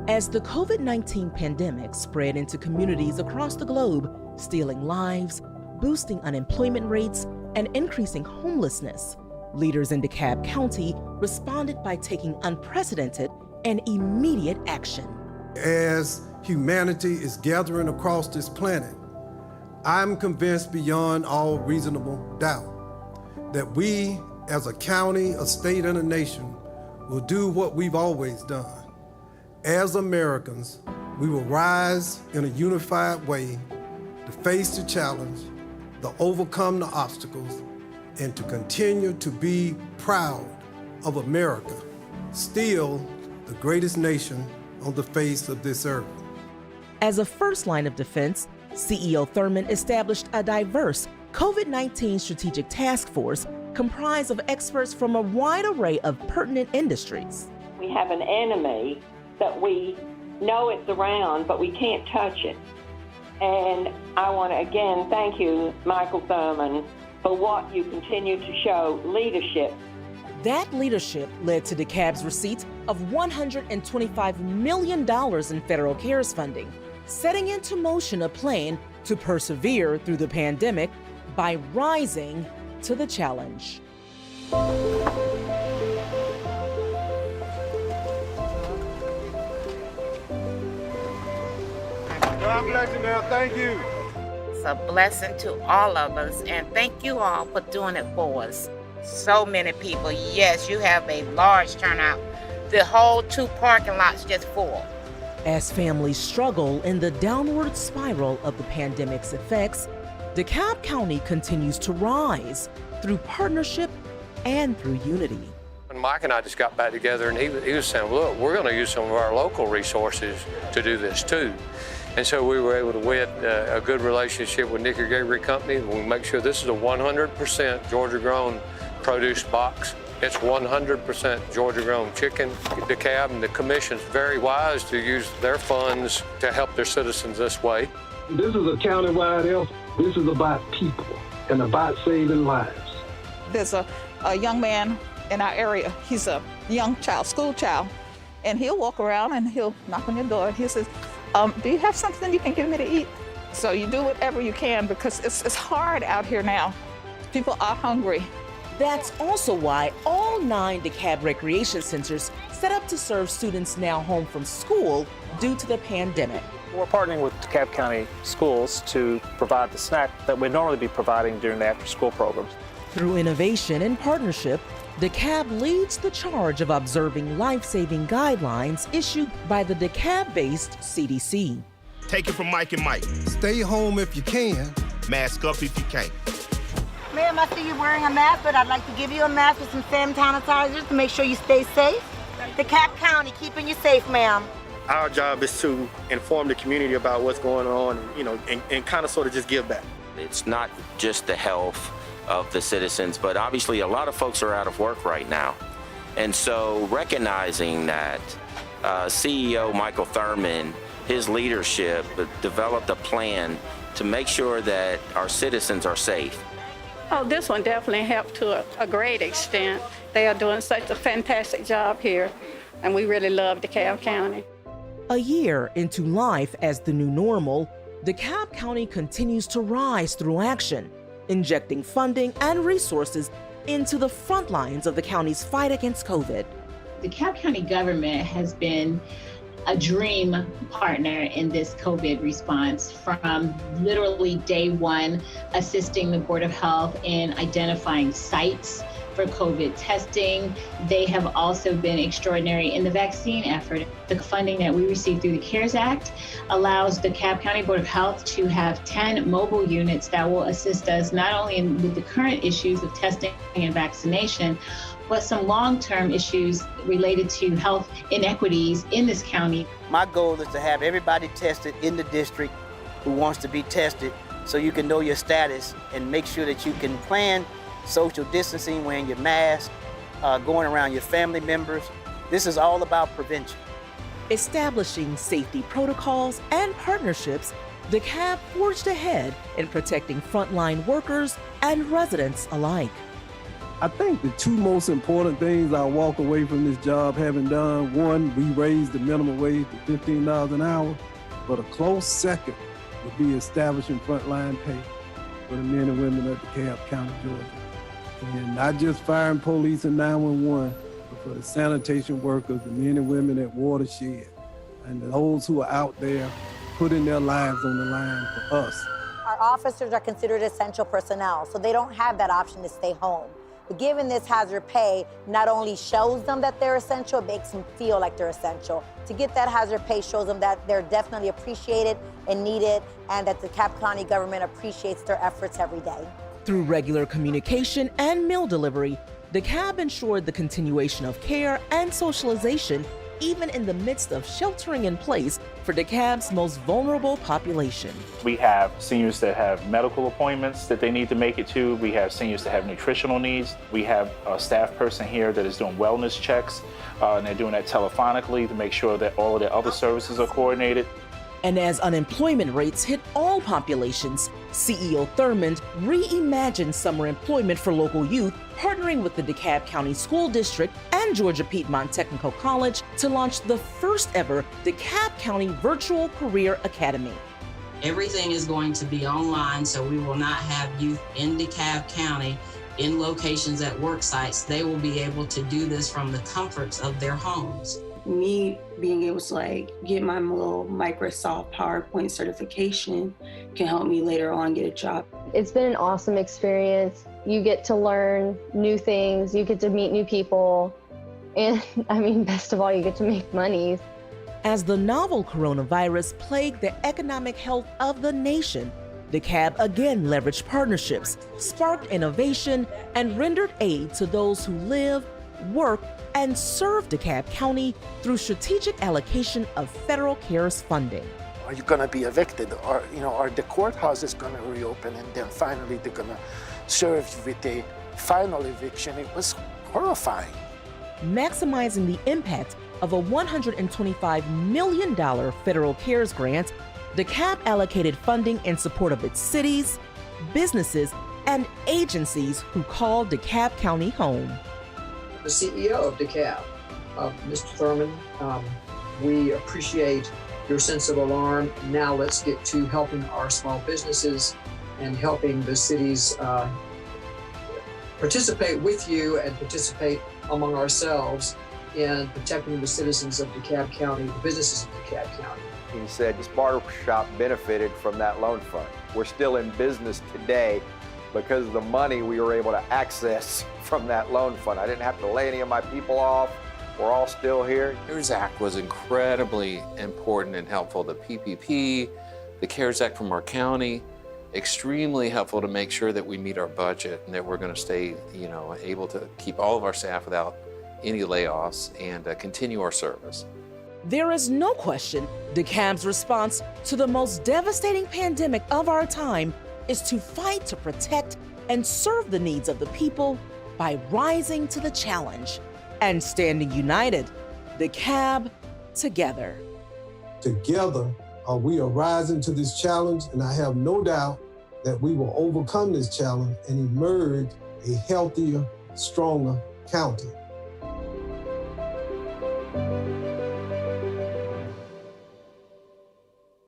As the COVID-19 pandemic spread into communities across the globe, stealing lives, boosting unemployment rates, and increasing homelessness, leaders in DeKalb County responded by taking unprecedented and immediate action. As humanity is gathering across this planet, I'm convinced beyond all reasonable doubt that we, as a county, a state, and a nation, will do what we've always done. As Americans, we will rise in a unified way to face the challenge, to overcome the obstacles, and to continue to be proud of America, still the greatest nation on the face of this earth. As a first line of defense, CEO Thurmond established a diverse COVID-19 strategic task force comprised of experts from a wide array of pertinent industries. We have an enemy that we know it's around, but we can't touch it. And I want to again thank you, Michael Thurmond, for what you continue to show leadership. That leadership led to DeKalb's receipt of $125 million in federal CARES funding, setting into motion a plan to persevere through the pandemic by rising to the challenge. God bless you now, thank you. It's a blessing to all of us, and thank you all for doing it for us. So many people, yes, you have a large turnout. The whole 2 parking lots just full. As families struggle in the downward spiral of the pandemic's effects, DeKalb County continues to rise through partnership and through unity. Mike and I just got back together, and he was saying, look, we're going to use some of our local resources to do this too. And so we were able to win a good relationship with Nicky Gabriel Company. We make sure this is a 100% Georgia-grown produce box. It's 100% Georgia-grown chicken. DeKalb and the commission's very wise to use their funds to help their citizens this way. This is a county-wide effort. This is about people and about saving lives. There's a young man in our area. He's a young child, school child, and he'll walk around and he'll knock on your door and he says, do you have something you can give me to eat? So you do whatever you can because it's hard out here now. People are hungry. That's also why all 9 DeKalb recreation centers set up to serve students now home from school due to the pandemic. We're partnering with DeKalb County Schools to provide the snack that we'd normally be providing during the after-school programs. Through innovation and partnership, DeKalb leads the charge of observing life-saving guidelines issued by the DeKalb-based CDC. Take it from Mike and Mike. Stay home if you can. Mask up if you can't. Ma'am, I see you wearing a mask, but I'd like to give you a mask with some sanitizers to make sure you stay safe. DeKalb County, keeping you safe, ma'am. Our job is to inform the community about what's going on, and kind of sort of just give back. It's not just the health of the citizens, but obviously a lot of folks are out of work right now. And so recognizing that CEO Michael Thurmond, his leadership developed a plan to make sure that our citizens are safe. Oh, this one definitely helped to a great extent. They are doing such a fantastic job here, and we really love DeKalb County. A year into life as the new normal, DeKalb County continues to rise through action, injecting funding and resources into the front lines of the county's fight against COVID. The DeKalb County Government has been a dream partner in this COVID response from literally day one, assisting the Board of Health in identifying sites for COVID testing. They have also been extraordinary in the vaccine effort. The funding that we received through the CARES Act allows the DeKalb County Board of Health to have 10 mobile units that will assist us not only with the current issues of testing and vaccination, but some long-term issues related to health inequities in this county. My goal is to have everybody tested in the district who wants to be tested so you can know your status and make sure that you can plan social distancing, wearing your mask, going around your family members. This is all about prevention. Establishing safety protocols and partnerships, DeKalb forged ahead in protecting frontline workers and residents alike. I think the two most important things I walk away from this job having done, one, we raised the minimum wage to $15 an hour, but a close second would be establishing frontline pay for the men and women of DeKalb County, Georgia. And not just fire and police and 911, but for the sanitation workers, the men and women at Watershed, and those who are out there putting their lives on the line for us. Our officers are considered essential personnel, so they don't have that option to stay home. But given this hazard pay, not only shows them that they're essential, it makes them feel like they're essential. To get that hazard pay shows them that they're definitely appreciated and needed, and that the DeKalb County government appreciates their efforts every day. Through regular communication and meal delivery, DeKalb ensured the continuation of care and socialization even in the midst of sheltering in place for DeKalb's most vulnerable population. We have seniors that have medical appointments that they need to make it to. We have seniors that have nutritional needs. We have a staff person here that is doing wellness checks, and they're doing that telephonically to make sure that all of their other services are coordinated. And as unemployment rates hit all populations, CEO Thurmond reimagined summer employment for local youth, partnering with the DeKalb County School District and Georgia Piedmont Technical College to launch the first ever DeKalb County Virtual Career Academy. Everything is going to be online, so we will not have youth in DeKalb County in locations at work sites. They will be able to do this from the comforts of their homes. Me being able to get my little Microsoft PowerPoint certification can help me later on get a job. It's been an awesome experience. You get to learn new things, you get to meet new people, and best of all, you get to make money. As the novel coronavirus plagued the economic health of the nation, DeKalb again leveraged partnerships, sparked innovation, and rendered aid to those who live, work, and serve DeKalb County through strategic allocation of federal CARES funding. Are you going to be evicted? Or, are the courthouses going to reopen and then finally they're going to serve you with a final eviction? It was horrifying. Maximizing the impact of a $125 million federal CARES grant, DeKalb allocated funding in support of its cities, businesses, and agencies who call DeKalb County home. The CEO of DeKalb, Mr. Thurmond, we appreciate your sense of alarm. Now let's get to helping our small businesses and helping the cities participate with you and participate among ourselves in protecting the citizens of DeKalb County, the businesses of DeKalb County. He said this barbershop benefited from that loan fund. We're still in business today because of the money we were able to access from that loan fund. I didn't have to lay any of my people off. We're all still here. The CARES Act was incredibly important and helpful. The PPP, the CARES Act from our county, extremely helpful to make sure that we meet our budget and that we're going to stay, able to keep all of our staff without any layoffs and continue our service. There is no question DeKalb's response to the most devastating pandemic of our time is to fight to protect and serve the needs of the people by rising to the challenge and standing united. DeKalb together. Together, we are rising to this challenge, and I have no doubt that we will overcome this challenge and emerge a healthier, stronger county.